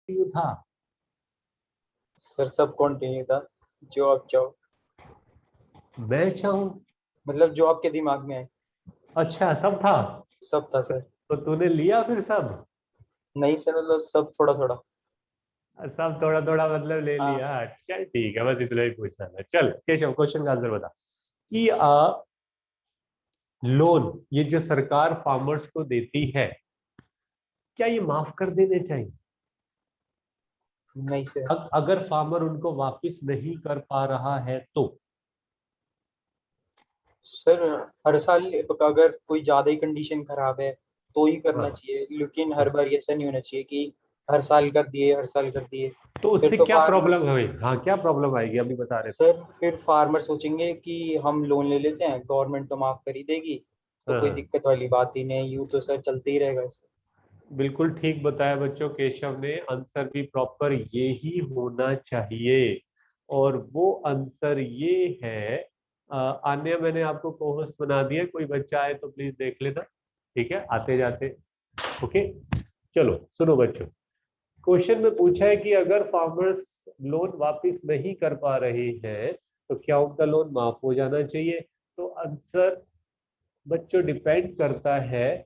Continue था? Sir सब continue था, जो आप चाहो, मैं चाहूँ? मतलब जो आपके दिमाग में है। अच्छा, सब था। सब था सर। तो तूने लिया फिर सब? नहीं सर, मतलब सब थोड़ा थोड़ा। सब थोड़ा थोड़ा मतलब ले हाँ लिया? चल ठीक है, बस इतना ही पूछना था। चल केशव, क्वेश्चन का आंसर बता कि लोन ये जो सरकार फार्मर्स को देती है, क्या ये माफ कर देने चाहिए? नहीं सर। अगर फार्मर उनको वापस नहीं कर पा रहा है तो? सर हर साल अगर कोई ज्यादा ही कंडीशन खराब है तो ही करना हाँ, चाहिए, लेकिन हर हाँ। बार ऐसा नहीं होना चाहिए कि हर साल कर दिए हर साल कर दिए। तो फिर उससे तो क्या प्रॉब्लम फार्मर्स, है? हाँ, क्या प्रॉब्लम आएगी अभी बता रहे थे। सर फिर फार्मर सोचेंगे कि हम लोन ले लेते हैं, गवर्नमेंट तो माफ कर ही देगी, तो हाँ, कोई हाँ। दिक्कत वाली बात ही नहीं, यूं तो सर चलते ही रहेगा इससे। बिल्कुल ठीक बताया बच्चों, केशव ने आंसर भी प्रॉपर ये ही होना चाहिए। और वो आंसर ये है। आन्या, मैंने आपको कोहोस्ट बना दिया, कोई बच्चा आए तो प्लीज देख लेना। ठीक है, आते जाते। ओके। चलो सुनो बच्चों, क्वेश्चन में पूछा है कि अगर फार्मर्स लोन वापस नहीं कर पा रहे हैं तो क्या उनका लोन माफ हो जाना चाहिए? तो आंसर बच्चों डिपेंड करता है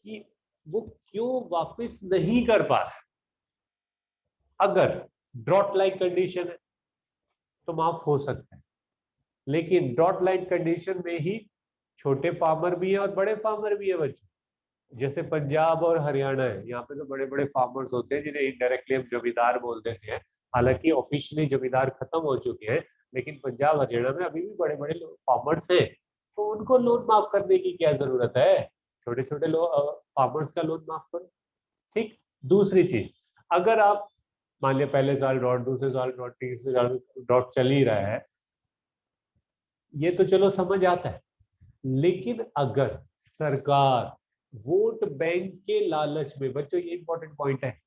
कि वो क्यों वापस नहीं कर पा रहा है। अगर ड्रॉट लाइक कंडीशन है तो माफ हो सकता है, लेकिन ड्रॉट लाइक कंडीशन में ही छोटे फार्मर भी है और बड़े फार्मर भी है बच्चों। जैसे पंजाब और हरियाणा है, यहाँ पे तो बड़े बड़े फार्मर्स होते हैं जिन्हें इनडायरेक्टली हम जमींदार बोल देते हैं। हालांकि ऑफिशियली जमींदार खत्म हो चुके हैं, लेकिन पंजाब हरियाणा में अभी भी बड़े बड़े फार्मर्स हैं। तो उनको लोन माफ करने की क्या जरूरत है? छोटे छोटे लोग फार्मर्स का लोन माफ करो। ठीक। दूसरी चीज, अगर आप मान लिया पहले साल ड्रॉट, दूसरे साल ड्रॉट, तीसरे साल ड्रॉट चल ही रहा है, ये तो चलो समझ आता है। लेकिन अगर सरकार वोट बैंक के लालच में, बच्चों ये इंपॉर्टेंट पॉइंट है,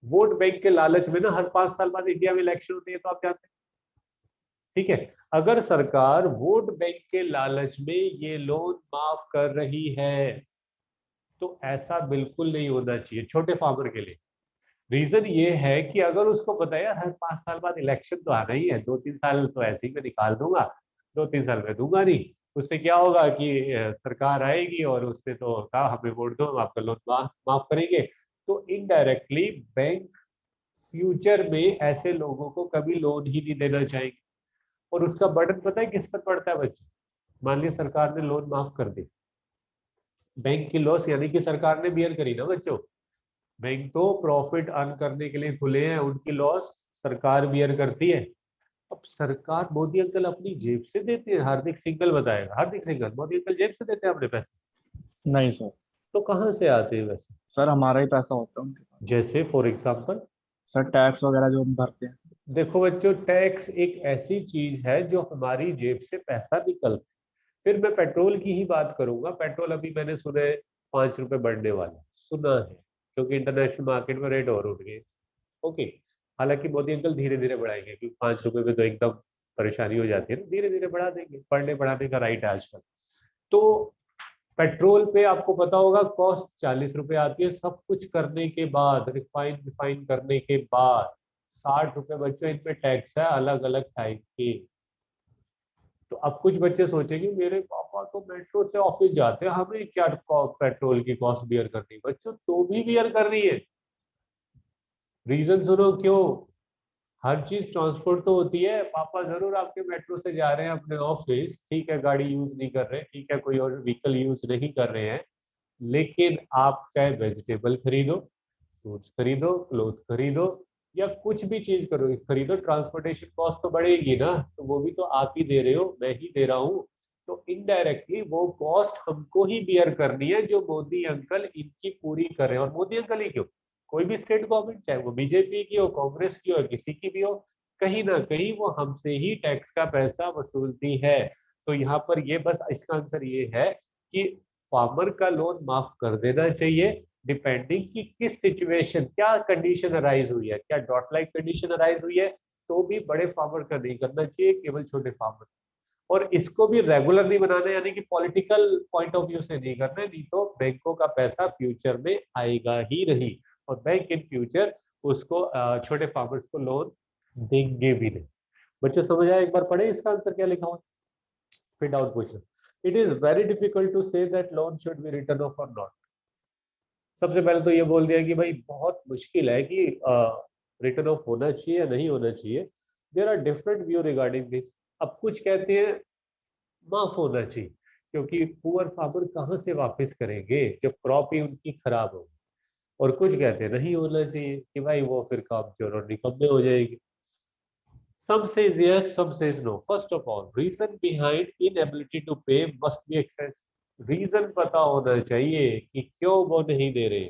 वोट बैंक के लालच में ना हर 5 साल बाद इंडिया में इलेक्शन होती है, तो आप जानते हैं। ठीक है। अगर सरकार वोट बैंक के लालच में ये लोन माफ कर रही है तो ऐसा बिल्कुल नहीं होना चाहिए छोटे फार्मर के लिए। रीजन ये है कि अगर उसको पता है यार हर 5 साल बाद इलेक्शन तो आना ही है, 2-3 साल तो ऐसे ही मैं निकाल दूंगा, 2-3 साल में दूंगा नहीं, उससे क्या होगा कि सरकार आएगी और उसने तो कहा हमें वोट दो, हम आपका लोन माफ करेंगे। तो इनडायरेक्टली बैंक फ्यूचर में ऐसे लोगों को कभी लोन ही नहीं देना चाहेंगे। और उसका बर्डन पता है किस पर पड़ता है बच्चे? मान लिया सरकार ने लोन माफ कर दी, बैंक की लॉस यानी कि सरकार ने बियर करी ना बच्चों। बैंक तो प्रॉफिट अर्न करने के लिए खुले हैं, उनकी लॉस सरकार बियर करती है। अब सरकार, मोदी अंकल अपनी जेब से देते हैं? हार्दिक सिंघल बताएगा, हार्दिक सिंघल, मोदी अंकल जेब से देते हैं अपने पैसे? नहीं सर। तो कहाँ से आते हैं वैसे? सर हमारा ही पैसा होता है उनके पास। जैसे फॉर एग्जाम्पल, सर टैक्स वगैरह जो हम भरते हैं। देखो बच्चों, टैक्स एक ऐसी चीज है जो हमारी जेब से पैसा निकलता है। फिर मैं पेट्रोल की ही बात करूंगा। पेट्रोल अभी मैंने सुना है 5 रुपए बढ़ने वाला, सुना है, क्योंकि इंटरनेशनल मार्केट में रेट और उठ गए। ओके। हालांकि मोदी अंकल धीरे धीरे बढ़ाएंगे, क्योंकि 5 रुपए में तो एकदम परेशानी हो जाती है ना, धीरे धीरे बढ़ा देंगे, बढ़ने बढ़ाने का राइट है आजकल। तो पेट्रोल पे आपको पता होगा कॉस्ट 40 रुपए आती है, सब कुछ करने के बाद, रिफाइन रिफाइन करने के बाद 60 रुपए बच्चों इन पे टैक्स है, अलग अलग टाइप के। तो अब कुछ बच्चे सोचेंगे मेरे पापा तो मेट्रो से ऑफिस जाते हैं, हमें क्या पेट्रोल की कॉस्ट बियर करनी? बच्चों तो भी बियर कर रही है। रीजन सुनो क्यों। हर चीज ट्रांसपोर्ट तो होती है, पापा जरूर आपके मेट्रो से जा रहे हैं अपने ऑफिस, ठीक है, गाड़ी यूज नहीं कर रहे, ठीक है, कोई और व्हीकल यूज नहीं कर रहे हैं, लेकिन आप चाहे वेजिटेबल खरीदो, फ्रूट्स खरीदो, क्लोथ खरीदो, या कुछ भी चीज करो खरीदो, ट्रांसपोर्टेशन कॉस्ट तो बढ़ेगी ना, तो वो भी तो आप ही दे रहे हो, मैं ही दे रहा हूँ। तो इनडायरेक्टली वो कॉस्ट हमको ही बियर करनी है, जो मोदी अंकल इनकी पूरी कर रहे हैं। और मोदी अंकल ही क्यों, कोई भी स्टेट गवर्नमेंट, चाहे वो बीजेपी की हो, कांग्रेस की हो, किसी की भी हो, कहीं ना कहीं वो हमसे ही टैक्स का पैसा वसूलती है। तो यहाँ पर ये बस इसका आंसर ये है कि फार्मर का लोन माफ कर देना चाहिए, डिपेंडिंग कि किस सिचुएशन, क्या कंडीशन अराइज हुई है, क्या डॉट लाइक कंडीशन अराइज हुई है तो भी बड़े फार्मर का नहीं करना चाहिए, केवल छोटे फार्मर। और इसको भी रेगुलर नहीं बनाना, यानी कि पॉलिटिकल पॉइंट ऑफ व्यू से नहीं करना है, नहीं तो बैंकों का पैसा फ्यूचर में आएगा ही नहीं। और बैंक इन फ्यूचर उसको छोटे फार्मर्स को लोन देंगे भी नहीं। बच्चों समझ आया? एक बार पढ़े इसका आंसर क्या लिखा हुआ, फिर डाउट पूछना। It is very difficult to say that loan should be return of और नॉट। सबसे पहले तो ये बोल दिया कि भाई बहुत मुश्किल है कि रिटर्न ऑफ होना चाहिए या नहीं होना चाहिए। There are different view regarding this. अब कुछ कहते हैं माफ होना चाहिए, क्योंकि पुअर फार्मर कहाँ से वापस करेंगे जब क्रॉप ही उनकी खराब हो। और कुछ कहते हैं नहीं होना चाहिए कि भाई वो फिर काम चोर और निकम्मे हो जाएगी। Some says yes, some says no. First of all, reason behind inability to pay must be accessed. Reason पता होना चाहिए कि क्यों वो नहीं दे रहे।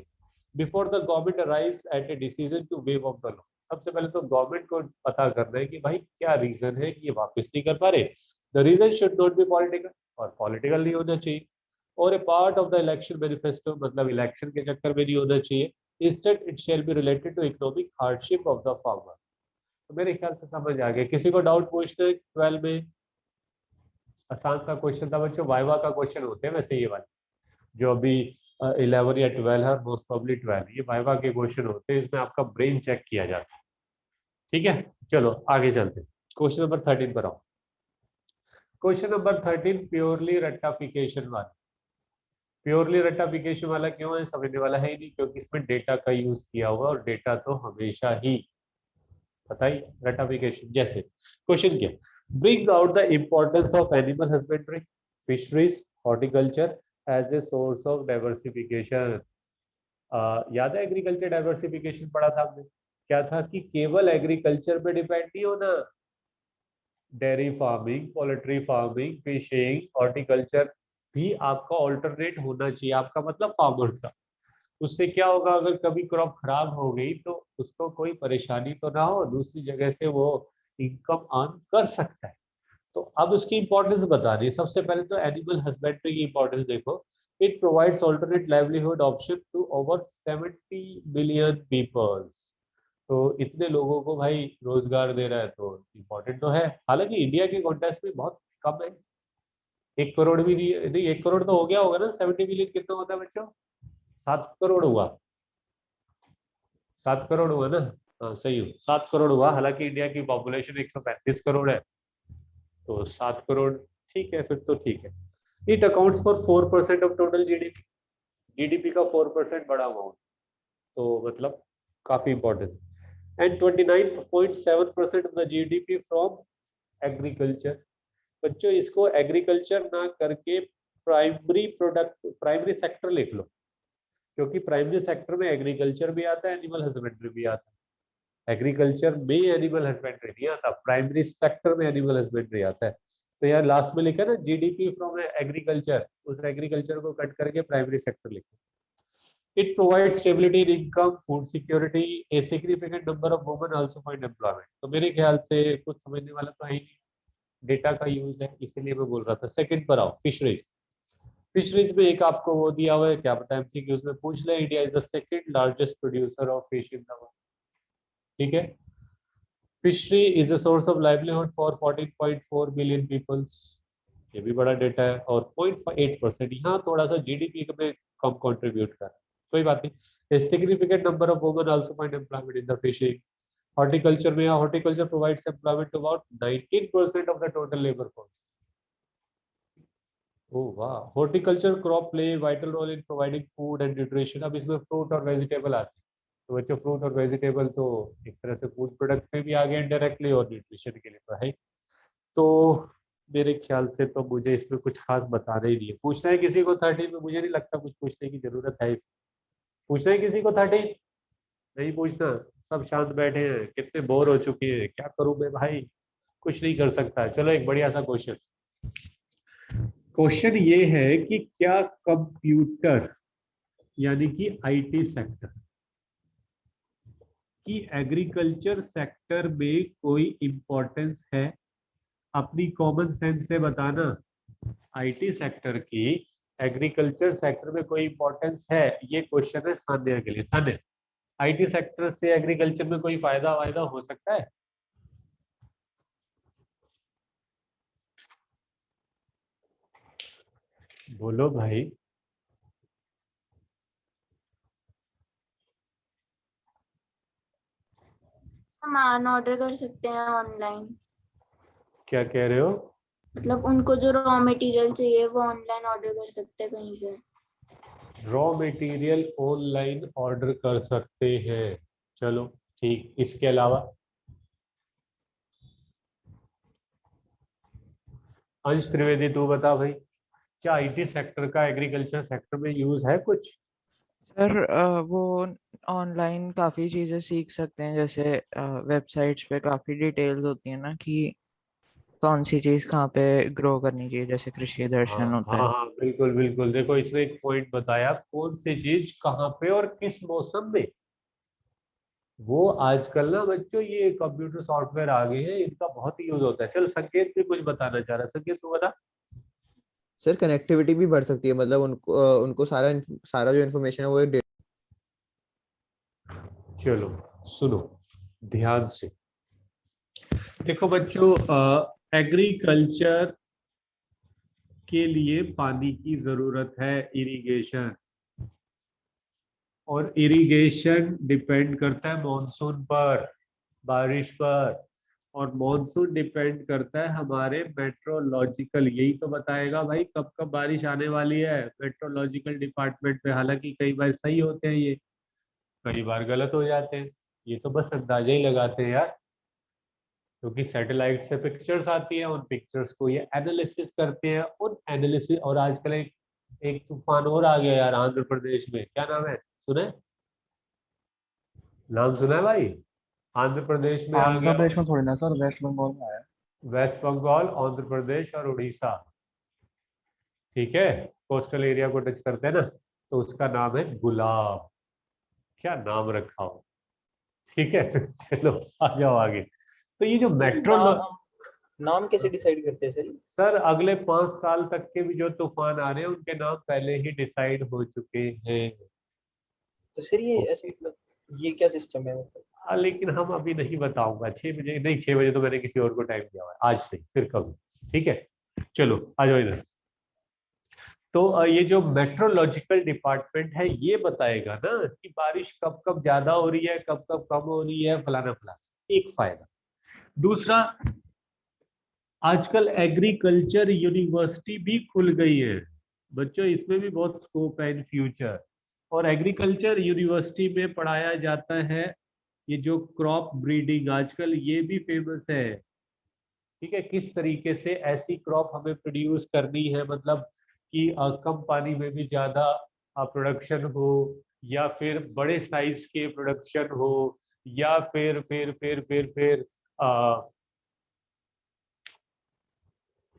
Before the government arrives at a decision to waive off the loan. सबसे पहले तो गवर्नमेंट को पता करना है कि भाई क्या रीजन है कि ये वापस नहीं कर पा रहे। The reason should not be political, और पॉलिटिकल नहीं होना चाहिए, और a part of the election manifesto, मतलब इलेक्शन के चक्कर में नहीं होना चाहिए। Instead, it shall be related to economic hardship of the farmer. तो मेरे ख्याल से समझ आ गया। किसी को डाउट पूछना है 12 में? आसान सा क्वेश्चन था बच्चों, वाइवा का क्वेश्चन होते हैं वैसे ये वाले, जो अभी 11 या 12 है, मोस्ट प्रॉब्ली 12, ये वाइवा के क्वेश्चन होते हैं, इसमें आपका ब्रेन चेक किया जाता है। ठीक है, चलो आगे चलते हैं। क्वेश्चन नंबर 13 पर आओ। क्वेश्चन नंबर 13 प्योरली रेक्टिफिकेशन वाला। प्योरली रेक्टिफिकेशन वाला क्यों है समझने वाला है ही नहीं, क्योंकि इसमें डेटा का यूज किया हुआ, और डेटा तो हमेशा ही बताइए रेक्टिफिकेशन। जैसे क्वेश्चन क्या, bring out the importance of animal husbandry, fisheries, horticulture as a source of diversification. याद है एग्रीकल्चर डाइवर्सिफिकेशन पढ़ा था हमने, क्या था कि केवल एग्रीकल्चर पे डिपेंड नहीं होना, dairy farming, poultry farming, fishing, horticulture भी आपका ऑल्टरनेट होना चाहिए, आपका मतलब फार्मर्स का। उससे क्या होगा, अगर कभी क्रॉप खराब हो गई तो उसको कोई परेशानी तो ना हो, दूसरी जगह से वो इनकम अर्न कर सकता है। तो अब उसकी इंपॉर्टेंस बता रही है। सबसे पहले तो एनिमल हस्बेंड्री की इंपॉर्टेंस देखो। It provides alternate livelihood option to over 70 million peoples. तो इतने लोगों को भाई रोजगार दे रहा है, तो इम्पोर्टेंट तो है। हालांकि इंडिया के कॉन्टेक्स्ट में बहुत कम है, 1 करोड़ भी नहीं, 1 करोड़ तो हो गया होगा ना। 70 मिलियन कितना होता है बच्चों? 7 करोड़ हुआ, 7 करोड़ हुआ ना। हाँ सही हो, 7 करोड़ हुआ। हालांकि इंडिया की पॉपुलेशन 135 करोड़ है, तो 7 करोड़ ठीक है, फिर तो ठीक है। It accounts for 4% of total GDP. GDP का 4% बड़ा अमाउंट, तो मतलब काफी important. And 29.7% of the GDP from agriculture. बच्चों इसको एग्रीकल्चर ना करके प्राइमरी प्रोडक्ट, प्राइमरी सेक्टर लिख लो, क्योंकि प्राइमरी सेक्टर में एग्रीकल्चर भी आता है, एनिमल हस्बेंड्री भी आता है। एग्रीकल्चर में एनिमल हस्बेंड्री नहीं आता, प्राइमरी सेक्टर में एनिमल हस्बेंड्री आता है। तो यार लास्ट में लिखा है ना जीडीपी फ्रॉम एग्रीकल्चर, उस एग्रीकल्चर को कट करके प्राइमरी सेक्टर लिखो। It provide stability in income, food security, a significant number of women also find employment. तो मेरे ख्याल से कुछ समझने वाला तो है ही, डेटा का यूज है, इसीलिए मैं बोल रहा था। सेकंड पर आओ, फिशरीज। फिशरीज में एक आपको वो दिया हुआ है, क्या पता एमसीक्यूज में पूछ ले। India is the second largest producer of fish in the world. ठीक है, fishery is the source of livelihood for 14.4 billion peoples. ये भी बड़ा डेटा है। और 0.8% यहाँ थोड़ा सा जीडीपी में कम कंट्रीब्यूट कर, कोई बात नहीं। Significant number of women also find employment in the fishing. Horticulture में, horticulture provides employment to about 19% of the total labour force. Oh वाह, horticulture crop play vital role in providing food and nutrition. अब इसमें fruit और vegetable आते हैं, तो बच्चों fruit और वेजिटेबल तो एक तरह से फूड प्रोडक्ट में भी आ गए इनडायरेक्टली, और न्यूट्रिशन के लिए तो है। तो मेरे ख्याल से तो मुझे इसमें कुछ खास बताना ही नहीं है। पूछना है किसी को 13 में? मुझे नहीं लगता कुछ पूछने की जरूरत है। पूछना है किसी को 13? नहीं पूछना, सब शांत बैठे हैं, कितने बोर हो चुके हैं। क्या करूं मैं भाई, कुछ नहीं कर सकता। चलो एक बढ़िया सा क्वेश्चन। क्वेश्चन ये है कि क्या कंप्यूटर यानी कि आईटी सेक्टर की एग्रीकल्चर सेक्टर में कोई इंपॉर्टेंस है? अपनी कॉमन सेंस से बताना। आईटी सेक्टर की एग्रीकल्चर सेक्टर में कोई इंपॉर्टेंस है? ये क्वेश्चन है सान्या के लिए। सान्या, आईटी सेक्टर से एग्रीकल्चर में कोई फायदा वायदा हो सकता है? बोलो भाई। सामान ऑर्डर कर सकते हैं ऑनलाइन? क्या कह रहे हो? मतलब उनको जो रॉ मटेरियल चाहिए वो ऑनलाइन ऑर्डर कर सकते हैं कहीं से? रॉ मटेरियल ऑनलाइन ऑर्डर कर सकते हैं, चलो ठीक। इसके अलावा अंश त्रिवेदी तू बता भाई, क्या आईटी सेक्टर का एग्रीकल्चर सेक्टर में यूज है कुछ? सर वो ऑनलाइन काफ़ी चीज़ें सीख सकते हैं, जैसे वेबसाइट्स पे काफ़ी डिटेल्स होती है ना कि कौन सी चीज़ कहाँ पे ग्रो करनी चाहिए, जैसे कृषि हाँ दर्शन होता हाँ है। हाँ, बिल्कुल बिल्कुल। देखो इसने एक पॉइंट बताया, कौन सी चीज कहाँ पे और किस मौसम में। वो आजकल ना बच्चों ये कंप्यूटर सॉफ्टवेयर आ गए हैं, इनका बहुत यूज होता है। चल संकेत भी कुछ बताना चाह रहा है, संकेत तू बता। सर कनेक्टिविटी भी बढ़ सकती है, मतलब उनको सारा जो इन्फॉर्मेशन है वो एक चलो सुनो ध्यान से। देखो बच्चों, एग्रीकल्चर के लिए पानी की जरूरत है, इरिगेशन। और इरिगेशन डिपेंड करता है मॉनसून पर, बारिश पर। और मॉनसून डिपेंड करता है हमारे मेट्रोलॉजिकल, यही तो बताएगा भाई कब कब बारिश आने वाली है, मेट्रोलॉजिकल डिपार्टमेंट पे। हालांकि कई बार सही होते हैं ये, कई बार गलत हो जाते हैं। ये तो बस अंदाजा ही लगाते हैं यार, क्योंकि सैटेलाइट से पिक्चर्स आती है, उन पिक्चर्स को ये एनालिसिस करते हैं। उन एनालिसिस, और आजकल एक एक तूफान और आ गया यार आंध्र प्रदेश में, क्या नाम है, सुने? नाम सुना है भाई? आंध्र प्रदेश में आ आंध्र गया। प्रदेश में थोड़ी ना सर, वेस्ट बंगाल में आया है। वेस्ट बंगाल, आंध्र प्रदेश और उड़ीसा, ठीक है, कोस्टल एरिया को टच करते हैं ना, तो उसका नाम है गुलाब। क्या नाम रखा हो, ठीक है। चलो आ जाओ आगे। तो ये जो मेट्रो, नाम नाम कैसे डिसाइड करते हैं सर? सर अगले 5 साल तक के भी जो तूफान आ रहे हैं उनके नाम पहले ही डिसाइड हो चुके हैं। तो सर ये ऐसे मतलब ये क्या सिस्टम है मतलब? लेकिन हम अभी नहीं बताऊंगा, 6 बजे नहीं, 6 बजे तो मैंने किसी और को टाइम दिया हुआ है, आज नहीं फिर कभी, ठीक है। चलो आ जाओ इधर। तो ये जो मेट्रोलॉजिकल डिपार्टमेंट है ये बताएगा ना कि बारिश कब कब ज्यादा हो रही है, कब कब कम हो रही है, फलाना फलाना। एक फायदा। दूसरा, आजकल एग्रीकल्चर यूनिवर्सिटी भी खुल गई है बच्चों, इसमें भी बहुत स्कोप है इन फ्यूचर। और एग्रीकल्चर यूनिवर्सिटी में पढ़ाया जाता है ये जो क्रॉप ब्रीडिंग, आजकल ये भी फेमस है, ठीक है। किस तरीके से ऐसी क्रॉप हमें प्रोड्यूस करनी है, मतलब कि कम पानी में भी ज्यादा प्रोडक्शन हो, या फिर बड़े साइज के प्रोडक्शन हो, या फिर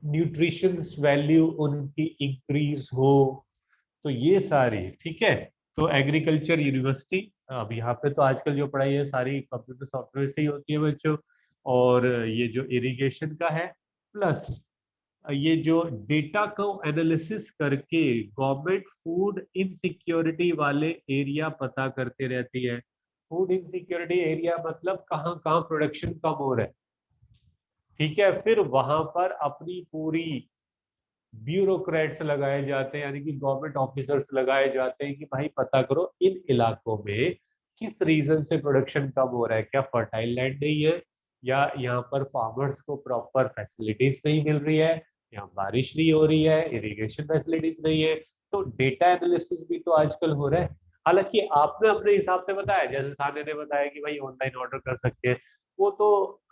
न्यूट्रिशन वैल्यू उनकी इंक्रीज हो। तो ये सारी, ठीक है। तो एग्रीकल्चर यूनिवर्सिटी, अब यहाँ पे तो आजकल जो पढ़ाई है सारी कंप्यूटर सॉफ्टवेयर से ही होती है बच्चों। और ये जो इरिगेशन का है, प्लस ये जो डेटा को एनालिसिस करके गवर्नमेंट फूड इनसिक्योरिटी वाले एरिया पता करते रहती है। फूड इनसिक्योरिटी एरिया मतलब कहाँ कहाँ प्रोडक्शन कम हो रहा है, ठीक है। फिर वहां पर अपनी पूरी ब्यूरोक्रेट्स लगाए जाते हैं, यानी कि गवर्नमेंट ऑफिसर्स लगाए जाते हैं कि भाई पता करो इन इलाकों में किस रीजन से प्रोडक्शन कम हो रहा है। क्या फर्टाइल लैंड नहीं है, या यहाँ पर फार्मर्स को प्रॉपर फैसिलिटीज नहीं मिल रही है, या बारिश नहीं हो रही है, इरिगेशन फैसिलिटीज नहीं है। तो डेटा एनालिसिस भी तो आजकल हो रहा है। हालांकि आपने अपने हिसाब से बताया, जैसे साने ने बताया कि भाई ऑनलाइन ऑर्डर कर सकते हैं, वो तो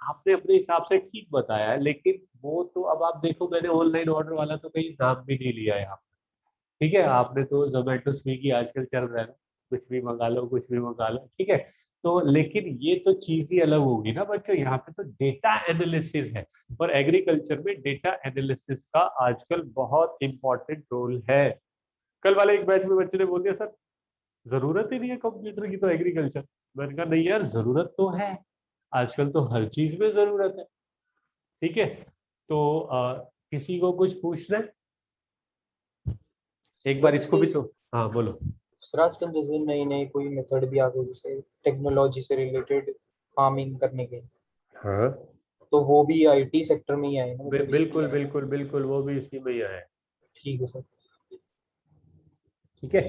आपने अपने हिसाब से ठीक बताया है। लेकिन वो तो अब आप देखो, मैंने ऑनलाइन ऑर्डर वाला तो कहीं नाम भी नहीं लिया यहाँ, ठीक है। आपने तो जोमेटो स्विगी आजकल चल रहा है ना, कुछ भी मंगा लो कुछ भी मंगा लो, ठीक है। तो लेकिन ये तो चीज ही अलग होगी ना बच्चों, यहाँ पे तो डेटा एनालिसिस है। और एग्रीकल्चर में डेटा एनालिसिस का आजकल बहुत इंपॉर्टेंट रोल है। कल वाले एक बैच में बच्चे ने बोल दिया सर जरूरत ही नहीं है कंप्यूटर की तो एग्रीकल्चर। मैंने कहा नहीं यार, जरूरत तो है, आजकल तो हर चीज में जरूरत है, ठीक है। तो किसी को कुछ पूछना है? एक बार इसको भी तो, हाँ बोलो। सर आजकल जैसे नई नई कोई मेथड भी आ गई जैसे टेक्नोलॉजी से रिलेटेड फार्मिंग करने के, हाँ तो वो भी आईटी सेक्टर में ही आए ना, मतलब इसी में बिल्कुल आए। बिल्कुल बिल्कुल, वो भी इसी में ही आया है, ठीक है सर। ठीक है।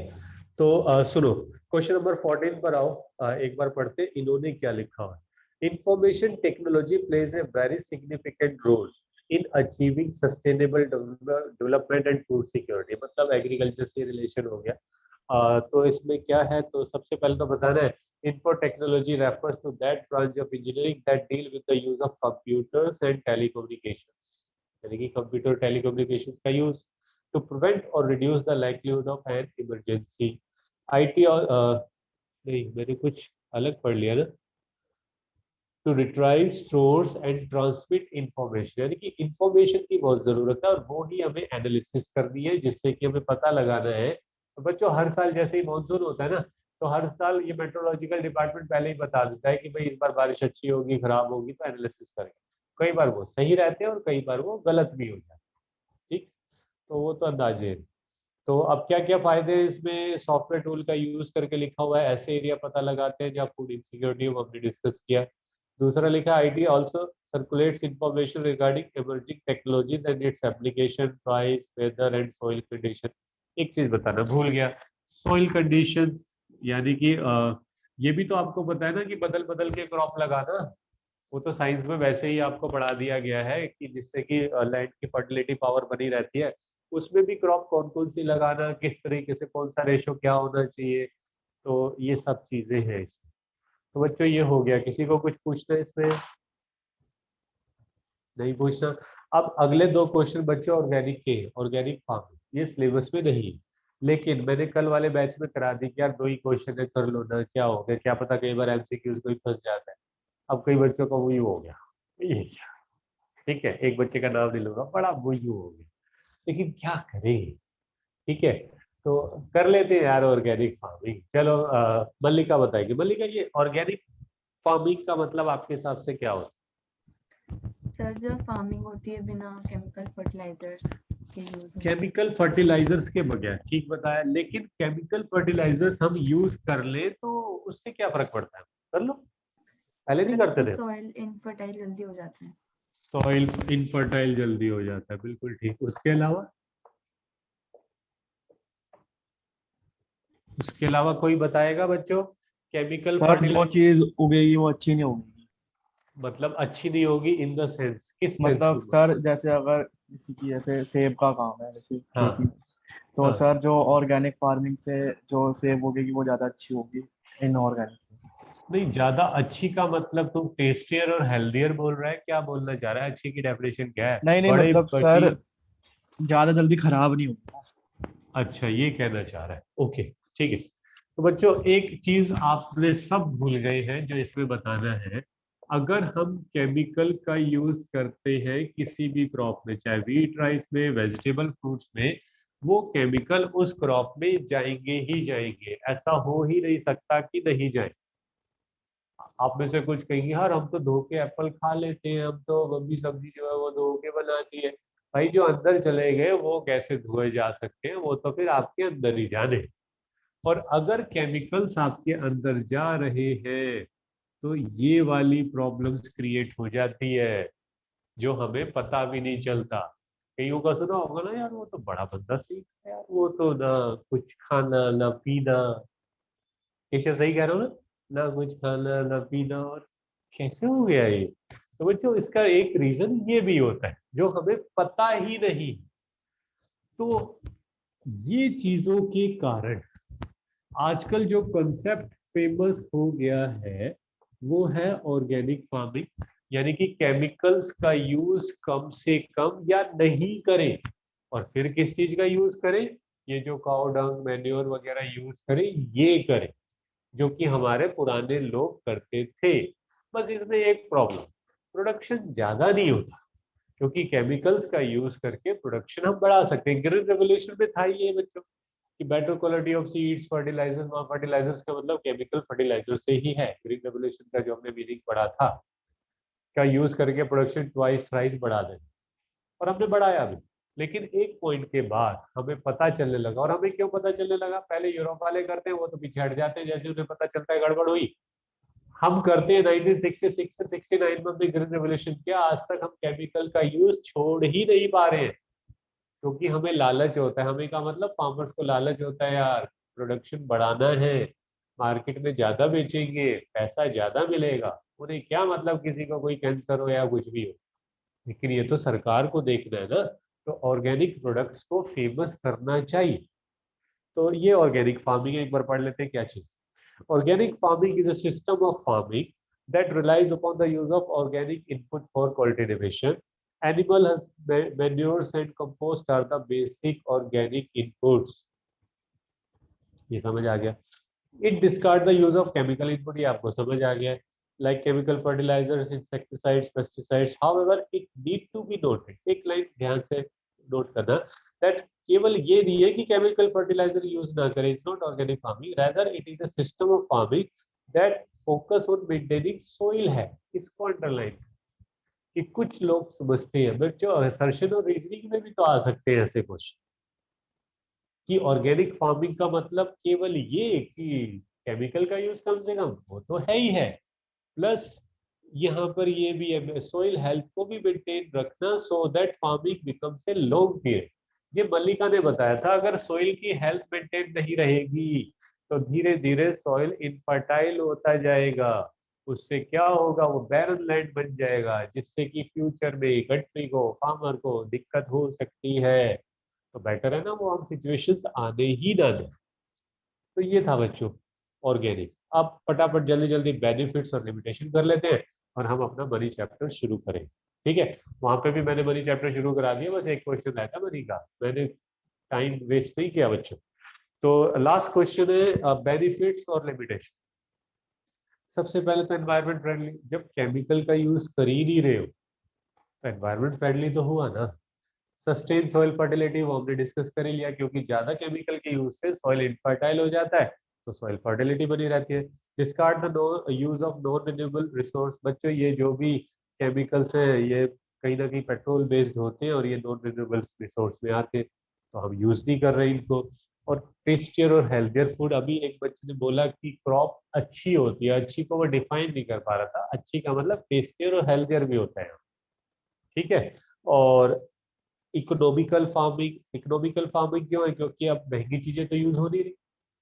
तो सुनो, क्वेश्चन नंबर 14 पर आओ। एक बार पढ़ते इन्होंने क्या लिखा हुआ है। Information technology plays a very significant role in achieving sustainable development and food security. मतलब एग्रीकल्चर से रिलेशन हो गया। तो इसमें क्या है, तो सबसे पहले तो बताना है, info technology refers to that branch of engineering that deal with the use of computers and telecommunications, यानी कि कंप्यूटर टेलीकम्युनिकेशंस का use to prevent or reduce the likelihood of an emergency. IT और नहीं, मैंने कुछ अलग पढ़ लिया ना, to retrieve stores and transmit information, यानी कि इंफॉर्मेशन की बहुत जरूरत है और वो ही हमें एनालिसिस करनी है, जिससे कि हमें पता लगाना है। तो बच्चों हर साल जैसे ही मॉनसून होता है ना, तो हर साल ये मेट्रोलॉजिकल डिपार्टमेंट पहले ही बता देता है कि भाई इस बार बारिश अच्छी होगी खराब होगी, तो एनालिसिस करेंगे। कई बार वो सही रहते हैं और कई बार वो गलत भी हो जाते हैं, ठीक। तो वो तो अंदाजे हैं। तो अब क्या क्या फायदे हैं इसमें, सॉफ्टवेयर टूल का यूज करके लिखा हुआ है, ऐसे एरिया पता लगाते हैं जहाँ फूड इनसिक्योरिटी हमने डिस्कस किया। दूसरा लिखा IT also circulates information regarding emerging technologies and its application, price, weather and soil condition. एक चीज बताना भूल गया, सॉइल कंडीशंस, यानी कि ये भी तो आपको पता है ना कि बदल बदल के क्रॉप लगाना, वो तो साइंस में वैसे ही आपको पढ़ा दिया गया है कि जिससे कि लैंड की फर्टिलिटी पावर बनी रहती है। उसमें भी क्रॉप कौन कौन सी लगाना, किस तरीके से, कौन सा रेशो क्या होना चाहिए, तो ये सब चीजें हैं इसमें। तो बच्चों ये हो गया, किसी को कुछ पूछना है इसमें? नहीं पूछना। अब अगले दो क्वेश्चन बच्चों ऑर्गेनिक के, ऑर्गेनिक फार्मिंग, ये सिलेबस में नहीं है, लेकिन मैंने कल वाले बैच में करा दी कि यार 2 ही क्वेश्चन है, कर लो ना, क्या हो गया, क्या पता कई बार एमसीक्यूज कोई फंस जाता है। अब कई बच्चों का वही हो गया, ये क्या, ठीक है, एक बच्चे का नाम नहीं लूंगा, बड़ा वही हो गया, लेकिन क्या करें, ठीक है। तो कर लेते हैं यार ऑर्गेनिक फार्मिंग। चलो मल्लिका बताएगी। मल्लिका, ये ऑर्गेनिक फार्मिंग का मतलब आपके हिसाब से क्या होता सर जो फार्मिंग होती है बिना केमिकल फर्टिलाइजर्स के यूज है? केमिकल फर्टिलाइजर्स के बगैर, ठीक बताया, लेकिन केमिकल फर्टिलाइजर्स हम यूज कर ले तो उससे क्या फर्क पड़ता है? कर लो, पहले नहीं करते थे। सॉइल इनफर्टाइल जल्दी हो जाता है। सॉइल इनफर्टाइल जल्दी हो जाता है, बिल्कुल ठीक। उसके अलावा, उसके अलावा कोई बताएगा बच्चों? केमिकल सर जो फर्टिलाइजर चीज उगेगी वो अच्छी नहीं होगी। मतलब अच्छी नहीं होगी इन द सेंस, किस सेंस मतलब में? सर जैसे अगर किसी की जैसे सेब का काम है जैसे हाँ, खेती, तो हाँ। सर जो ऑर्गेनिक फार्मिंग से जो सेब उगेगी वो ज्यादा अच्छी होगी इनऑर्गेनिक से। नहीं, ज्यादा अच्छी का मतलब तुम टेस्टियर और हेल्दियर बोल रहा है, क्या बोलना चाह रहा है? अच्छी की डेफिनेशन क्या है? नहीं नहीं, बड़े मतलब बची, सर ज्यादा जल्दी खराब नहीं होगी ना। अच्छा ये कहना चाह रहा है, ओके ठीक है। तो बच्चों एक चीज आपने सब भूल गए हैं जो इसमें बताना है, अगर हम केमिकल का यूज करते हैं किसी भी क्रॉप में, चाहे व्हीट राइस में, वेजिटेबल फ्रूट्स में, वो केमिकल उस क्रॉप में जाएंगे ही जाएंगे, ऐसा हो ही नहीं सकता कि नहीं जाए। आप में से कुछ कहेंगे यार हम तो धो के एप्पल खा लेते हैं, हम तो मम्मी सब्जी जो है वो धो के बनाती है। भाई जो अंदर चले गए वो कैसे धोए जा सकते हैं, वो तो फिर आपके अंदर ही जाने। और अगर केमिकल्स आपके अंदर जा रहे हैं तो ये वाली प्रॉब्लम्स क्रिएट हो जाती है जो हमें पता भी नहीं चलता। कईयों का सुना होगा ना, यार वो तो बड़ा बंदा सीख है यार, वो तो ना कुछ खाना ना पीना, केशव सही कह रहा हूँ ना, ना कुछ खाना ना पीना, और कैसे हो गया ये? तो बच्चों इसका एक रीजन ये भी होता है जो हमें पता ही नहीं। तो ये चीजों के कारण आजकल जो कंसेप्ट फेमस हो गया है वो है ऑर्गेनिक फार्मिंग, यानी कि केमिकल्स का यूज कम से कम या नहीं करें। और फिर किस चीज का यूज करें? ये जो काउ डंग, मैन्योर वगैरह यूज करें, ये करें जो कि हमारे पुराने लोग करते थे। बस इसमें एक प्रॉब्लम, प्रोडक्शन ज्यादा नहीं होता, क्योंकि केमिकल्स का यूज करके प्रोडक्शन हम बढ़ा सकते हैं। ग्रीन रेवोल्यूशन में था ये बच्चों कि better quality of seeds, fertilisers, non fertilisers का मतलब केमिकल फर्टिलाइजर से ही है। ग्रीन रेवोल्यूशन का जो हमने मीनिंग पढ़ा था, का यूज करके प्रोडक्शन ट्वाइस थ्राइस बढ़ा दें, और हमने बढ़ाया भी। लेकिन एक पॉइंट के बाद हमें पता चलने लगा, और हमें क्यों पता चलने लगा? पहले यूरोप वाले करते हैं, वो तो पीछे हट जाते हैं जैसे उन्हें पता चलता है गड़बड़ हुई। हम करते हैं 1966 से 69 में हमने ग्रीन रेवोल्यूशन किया, आज तक हम केमिकल का यूज छोड़ ही नहीं पा रहे हैं, क्योंकि हमें लालच होता है। हमें का मतलब फार्मर्स को लालच होता है, यार प्रोडक्शन बढ़ाना है, मार्केट में ज्यादा बेचेंगे, पैसा ज्यादा मिलेगा, उन्हें क्या मतलब किसी को कोई कैंसर हो या कुछ भी हो, लेकिन ये तो सरकार को देखना है ना। तो ऑर्गेनिक प्रोडक्ट्स को फेमस करना चाहिए। तो ये ऑर्गेनिक फार्मिंग एक बार पढ़ लेते हैं क्या चीज। Organic farming is a system of farming that relies upon the use of organic input for cultivation. Animal manures and compost are the basic organic inputs. ये समझ आ गया। It discard the use of chemical input, ये आपको समझ आ गया है, like chemical fertilizers, insecticides, pesticides. However, it need to be noted, एक line ध्यान से नोट करना, that केवल ये नहीं है कि chemical fertilizer यूज ना करें, it's not organic farming, rather it is a system of farming that focus on maintaining soil है। इसको अंडरलाइन कि कुछ लोग समझते हैं बच्चों, असर्शन और रीजनिंग में भी तो आ सकते हैं ऐसे क्वेश्चन कि ऑर्गेनिक फार्मिंग का मतलब केवल ये कि केमिकल का यूज कम से कम, वो तो है ही है, प्लस यहाँ पर ये भी है सोइल हेल्थ को भी मेंटेन रखना, so that farming becomes a long period. ये मल्लिका ने बताया था, अगर सोइल की हेल्थ मेंटेन नहीं रहेगी तो धीरे धीरे सॉइल इनफर्टाइल होता जाएगा, उससे क्या होगा, वो बैरन लैंड बन जाएगा, जिससे कि फ्यूचर में कंट्री को, फार्मर को दिक्कत हो सकती है। तो बेटर है ना वो हम सिचुएशंस आने ही ना दें। तो ये था बच्चों ऑर्गेनिक। अब फटाफट जल्दी जल्दी बेनिफिट्स और लिमिटेशन कर लेते हैं और हम अपना मनी चैप्टर शुरू करें। ठीक है, वहां पे भी मैंने मनी चैप्टर शुरू करा दिया, बस एक क्वेश्चन लाया था मनी का, मैंने टाइम वेस्ट नहीं किया बच्चों। तो लास्ट क्वेश्चन है बेनिफिट्स और लिमिटेशन। सबसे पहले तो एनवायरमेंट फ्रेंडली, जब केमिकल का यूज कर ही नहीं रहे हो तो एनवायरमेंट फ्रेंडली तो हुआ ना। सस्टेन सॉइल फर्टिलिटी, वो हमने डिस्कस कर ही लिया, क्योंकि ज्यादा केमिकल के यूज से सॉइल इनफर्टाइल हो जाता है, तो सॉइल फर्टिलिटी बनी रहती है। Discard the use of non renewable resource, बच्चों ये जो भी केमिकल्स हैं ये कहीं ना कहीं पेट्रोल बेस्ड होते हैं और ये नॉन रिन्यूएबल रिसोर्स में आते हैं, तो हम यूज नहीं कर रहे इनको। और टेस्टियर और हेल्थियर फूड, अभी एक बच्चे ने बोला कि क्रॉप अच्छी होती है, अच्छी को वो डिफाइन नहीं कर पा रहा था, अच्छी का मतलब टेस्टियर और हेल्थियर भी होता है, ठीक है। और इकोनॉमिकल फार्मिंग क्यों है, क्योंकि अब महंगी चीजें तो यूज हो नहीं रही,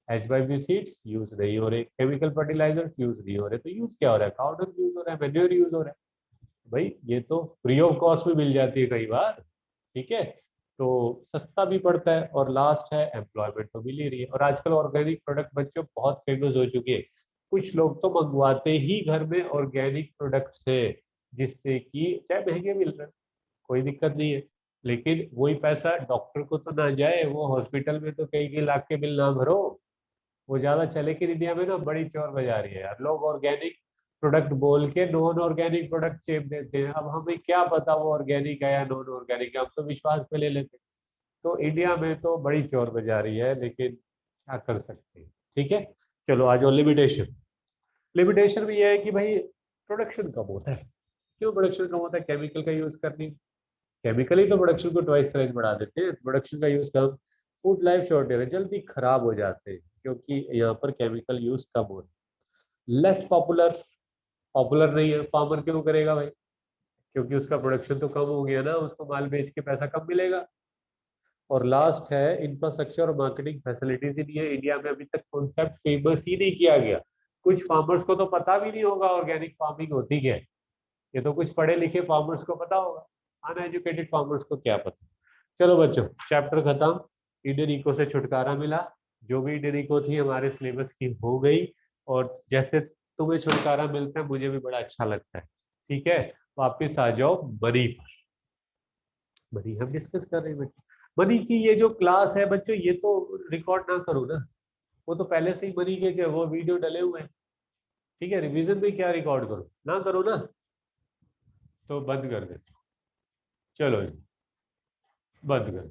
H5P सीड्स यूज नहीं हो रहे, केमिकल फर्टिलाइजर्स यूज नहीं हो रहे, तो यूज क्या हो रहा है, पाउडर यूज हो रहा है, मैन्योर यूज हो रहा है। भाई ये तो फ्री ऑफ कॉस्ट में मिल जाती है कई बार, ठीक है, तो सस्ता भी पड़ता है, और लास्ट है एम्प्लॉयमेंट तो मिल ही रही है। और आजकल ऑर्गेनिक प्रोडक्ट बच्चों बहुत फेमस हो चुके हैं, कुछ लोग तो मंगवाते ही घर में ऑर्गेनिक प्रोडक्ट्स है, जिससे कि चाहे महंगे मिल रहे हैं कोई दिक्कत नहीं है, लेकिन वही पैसा डॉक्टर को तो ना जाए, वो हॉस्पिटल में तो कई लाख के बिल ना भरो, वो ज्यादा चले। लेकिन इंडिया में ना बड़ी चोर बजा रही है यार, लोग ऑर्गेनिक प्रोडक्ट बोल के नॉन ऑर्गेनिक प्रोडक्ट चेप देते हैं, अब हमें क्या पता वो ऑर्गेनिक है या नॉन ऑर्गेनिक है, हम तो विश्वास पे ले लेते हैं। तो इंडिया में तो बड़ी चोर बजा रही है, लेकिन क्या कर सकते हैं, ठीक है। चलो आ जाओ लिमिटेशन। लिमिटेशन भी ये है कि भाई प्रोडक्शन कम होता है। क्यों प्रोडक्शन कम होता है, केमिकल का यूज करनी, केमिकल ही तो प्रोडक्शन को ट्वाइस थ्राइस बढ़ा देते हैं, प्रोडक्शन का यूज कम, फूड लाइफ शॉर्टेज है, जल्दी खराब हो जाते हैं क्योंकि यहाँ पर केमिकल यूज कम हो रहा है। लेस पॉपुलर नहीं है, फार्मर क्यों करेगा भाई, क्योंकि उसका प्रोडक्शन तो कम हो गया ना, उसको माल बेच के पैसा कम मिलेगा। और लास्ट है इंफ्रास्ट्रक्चर और मार्केटिंग फैसिलिटीज ही नहीं है इंडिया में, अभी तक कॉन्सेप्ट फेमस ही नहीं किया गया, कुछ फार्मर्स को तो पता भी नहीं होगा ऑर्गेनिक फार्मिंग होती क्या है, ये तो कुछ पढ़े लिखे फार्मर्स को पता होगा, अनएजुकेटेड फार्मर्स को क्या पता। चलो बच्चों चैप्टर खत्म, इंडियन इको से छुटकारा मिला, जो भी इंडियन इको थी हमारे सिलेबस की हो गई, और जैसे तुम्हें छुटकारा मिलता है मुझे भी बड़ा अच्छा लगता है, ठीक है। वापिस आ जाओ मनी पर, मनी हम डिस्कस कर रहे हैं बच्चों। मनी की ये जो क्लास है बच्चों ये तो रिकॉर्ड ना करो ना, वो तो पहले से ही मनी के जो वो वीडियो डले हुए हैं, ठीक है, रिवीजन में क्या रिकॉर्ड करो ना, करो ना तो बंद कर दे, चलो जी बंद कर।